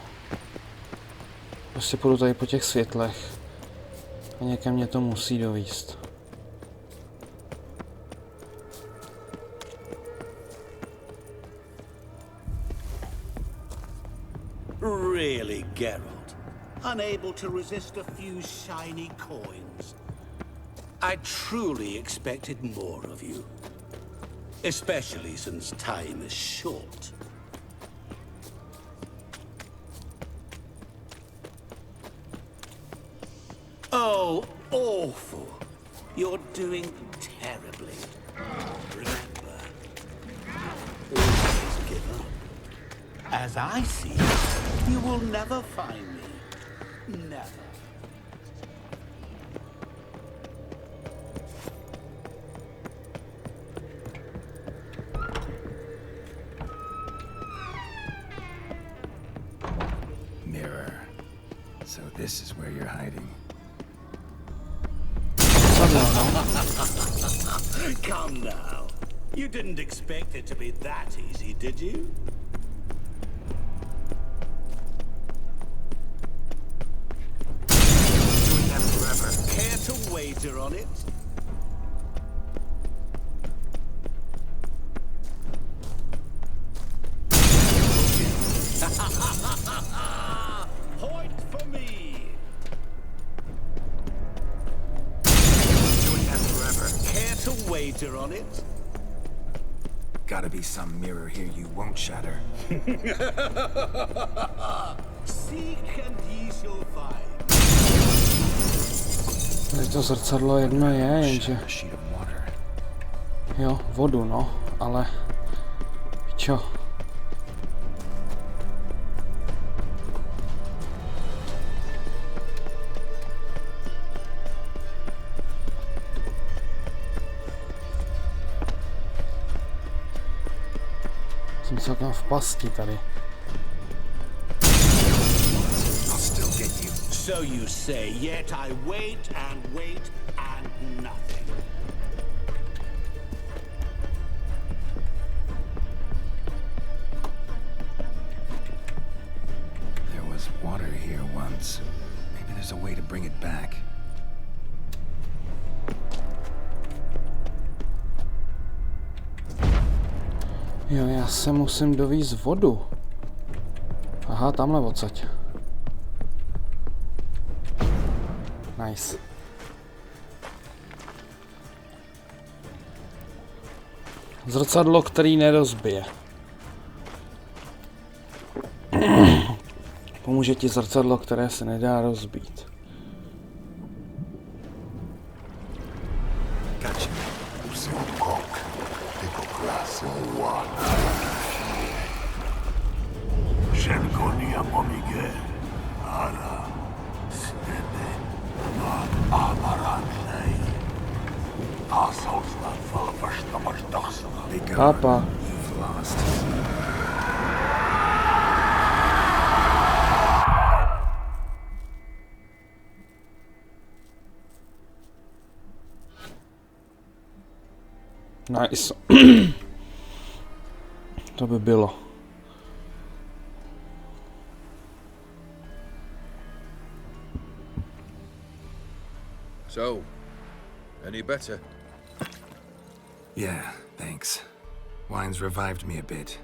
Prostě půjdu tady po těch světlech. A někam mě to musí dovíst. Really, Geralt? Unable to resist a few shiny coins? I truly expected more of you. Especially since time is short. Oh, awful. You're doing terribly. Remember, always give up. As I see it, you will never find me. Never. This is where you're hiding. Come now. You didn't expect it to be that easy, did you? Doing that forever. Care to wager on it? Point for me. Doing that forever. Care to wager on it? Gotta be some mirror here you won't shatter. Seek and ye shall find. Tady to zrcadlo jedno je, jenže... Jo, vodu, no, ale... Čo? Jsem celkem v pasti tady. So you say, yet I wait and wait and nothing. There was water here once. Maybe there's a way to bring it back. Jo, já se musím dovízt vodu. Aha, tamhle odsaď. Nice. Zrcadlo, který nerozbije. Pomůže ti zrcadlo, které se nedá rozbít. Papa. Nice. To by bylo. So, any better? Yeah, thanks. Wine's revived me a bit.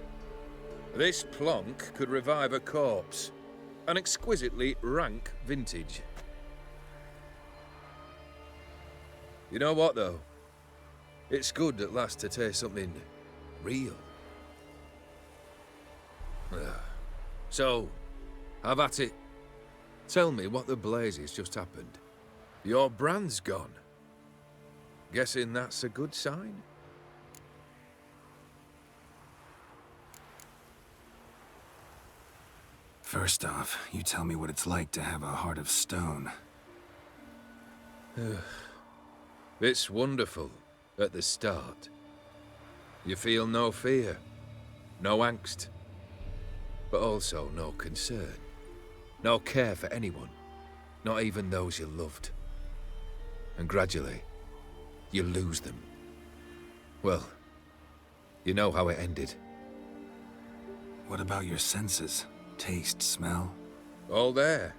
This plonk could revive a corpse. An exquisitely rank vintage. You know what, though? It's good at last to taste something real. So, have at it. Tell me what the blazes just happened. Your brand's gone. Guessing that's a good sign? First off, you tell me what it's like to have a heart of stone. It's wonderful at the start. You feel no fear, no angst, but also no concern, no care for anyone, not even those you loved. And gradually, you lose them. Well, you know how it ended. What about your senses? Taste, smell? All there.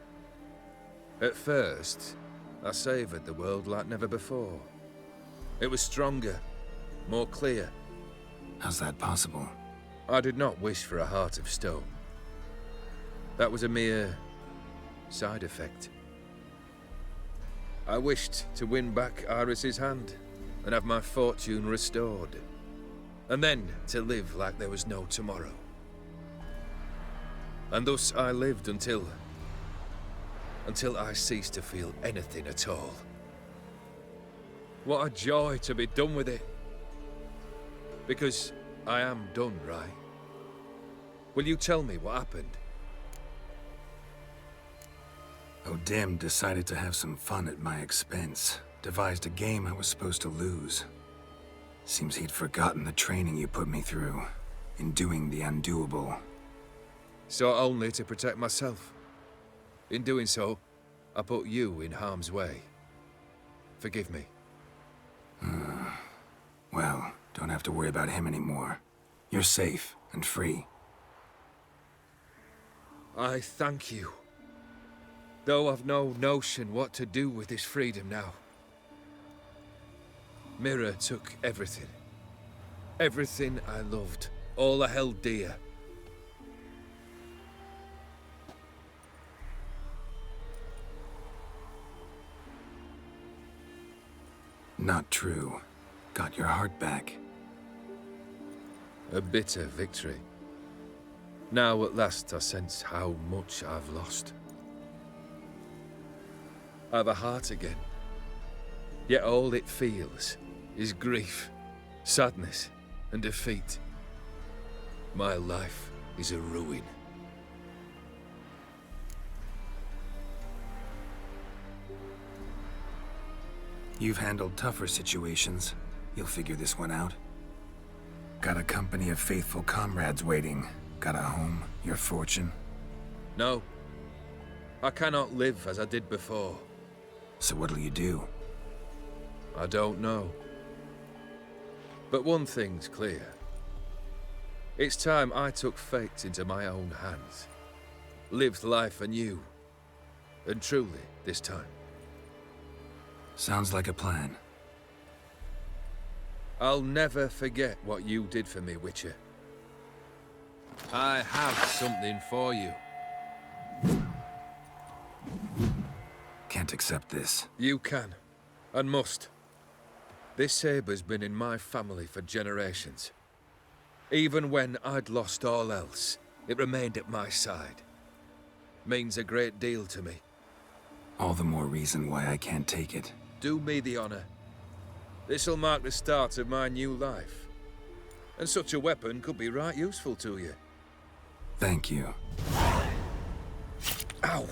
At first, I savored the world like never before. It was stronger, more clear. How's that possible? I did not wish for a heart of stone. That was a mere side effect. I wished to win back Iris's hand and have my fortune restored. And then to live like there was no tomorrow. And thus I lived until I ceased to feel anything at all. What a joy to be done with it. Because I am done, right? Will you tell me what happened? O'Dim decided to have some fun at my expense. Devised a game I was supposed to lose. Seems he'd forgotten the training you put me through. In doing the undoable. Sought only to protect myself. In doing so, I put you in harm's way. Forgive me. Well, don't have to worry about him anymore. You're safe and free. I thank you. Though I've no notion what to do with this freedom now. Mirror took everything. Everything I loved. All I held dear. Not true. Got your heart back. A bitter victory. Now at last I sense how much I've lost. I've a heart again. Yet all it feels is grief, sadness, and defeat. My life is a ruin. You've handled tougher situations. You'll figure this one out. Got a company of faithful comrades waiting. Got a home, your fortune. No. I cannot live as I did before. So what'll you do? I don't know. But one thing's clear. It's time I took fate into my own hands. Lived life anew. And truly, this time. Sounds like a plan. I'll never forget what you did for me, Witcher. I have something for you. Can't accept this. You can, and must. This saber's been in my family for generations. Even when I'd lost all else, it remained at my side. Means a great deal to me. All the more reason why I can't take it. Do me the honor. This'll mark the start of my new life. And such a weapon could be right useful to you. Thank you. Ow!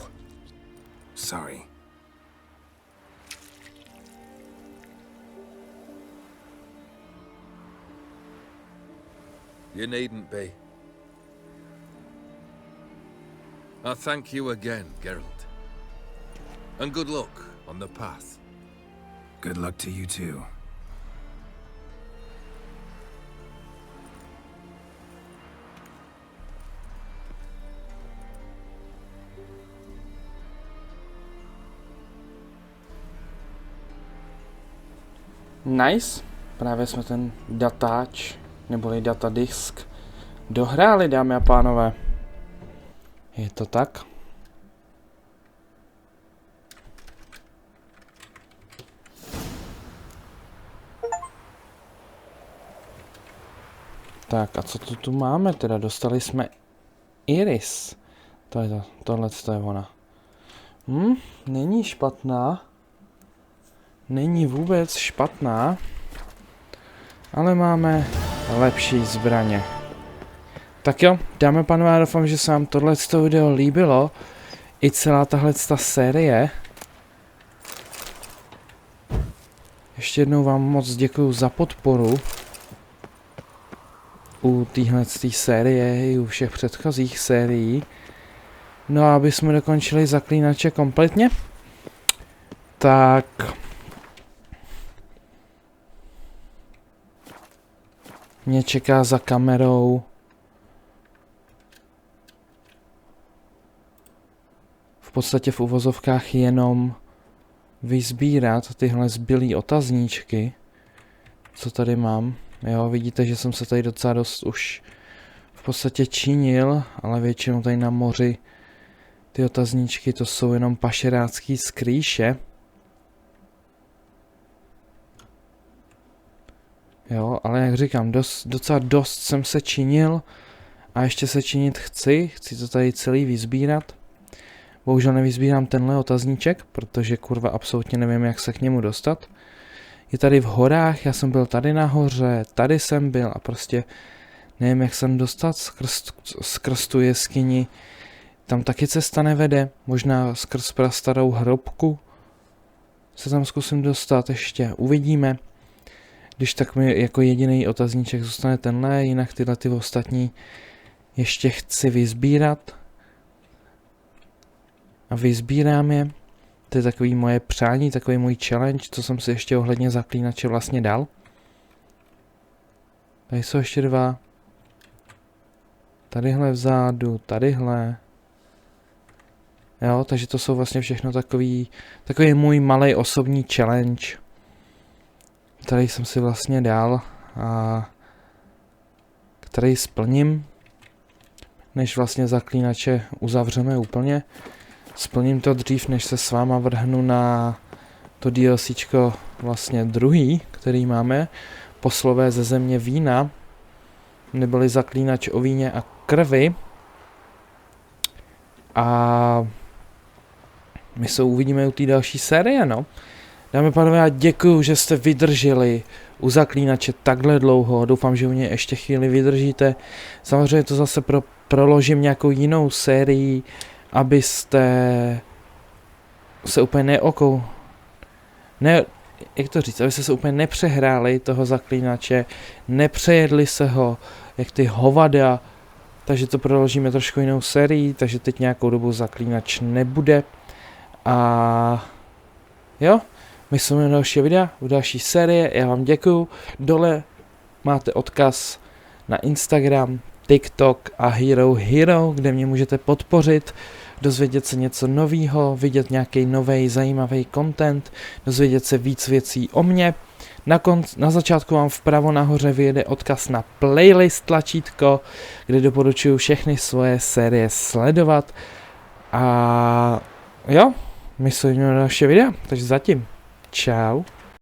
Sorry. You needn't be. I thank you again, Geralt. And good luck on the path. Good luck to you too. Nice. Právě jsme ten datáč, neboli datadisk, dohráli, dámy a pánové. Je to tak? Tak a co tu máme teda? Dostali jsme Iris. To je to, tohle je ona. Není špatná. Není vůbec špatná. Ale máme lepší zbraně. Tak jo, dámy a pánové, doufám, že se vám tohleto video líbilo. I celá tahle série. Ještě jednou vám moc děkuju za podporu. U téhle série i u všech předchozích sérií. No a aby jsme dokončili Zaklínače kompletně, tak mě čeká za kamerou v podstatě v uvozovkách jenom vysbírat tyhle zbylý otazníčky, co tady mám. Jo, vidíte, že jsem se tady docela dost už v podstatě činil, ale většinou tady na moři ty otazníčky to jsou jenom pašerácký skrýše. Jo, ale jak říkám, docela dost jsem se činil a ještě se činit chci to tady celý vysbírat. Bohužel nevysbírám tenhle otazníček, protože kurva absolutně nevím, jak se k němu dostat. Je tady v horách, já jsem byl tady nahoře, tady jsem byl a prostě nevím, jak jsem dostat skrz tu jeskyni. Tam taky cesta nevede, možná skrz prastarou hrobku se tam zkusím dostat ještě, uvidíme. Když tak mi jako jediný otazníček zůstane tenhle, jinak tyhle ty ostatní ještě chci vysbírat. A vysbírám je. To je takový moje přání, takový můj challenge, co jsem si ještě ohledně Zaklínače vlastně dal. Tady jsou ještě dva. Tadyhle vzadu, tadyhle. Jo, takže to jsou vlastně všechno takový můj malý osobní challenge, který jsem si vlastně dal a který splním, než vlastně Zaklínače uzavřeme úplně. Splním to dřív, než se s váma vrhnu na to DLCčko vlastně druhý, který máme, Poslové ze země vína, neboli Zaklínač o víně a krvi. A my se uvidíme u té další série, no. Dámy a pánové, já děkuju, že jste vydrželi u Zaklínače takhle dlouho. Doufám, že u něj ještě chvíli vydržíte. Samozřejmě to zase proložím nějakou jinou sérii, abyste se úplně abyste se úplně nepřehráli toho Zaklínače, nepřejedli se ho, jak ty hovada, takže to proložíme trošku jinou sérii, takže teď nějakou dobu Zaklínač nebude. A jo, my jsme u dalšího videa, u další série, já vám děkuju. Dole máte odkaz na Instagram, TikTok a Hero, kde mě můžete podpořit, dozvědět se něco nového, vidět nějaký nový zajímavý content, dozvědět se víc věcí o mně. Na začátku vám vpravo nahoře vyjede odkaz na playlist tlačítko, kde doporučuji všechny svoje série sledovat. A jo, my se uvidíme na další videa, takže zatím. Čau.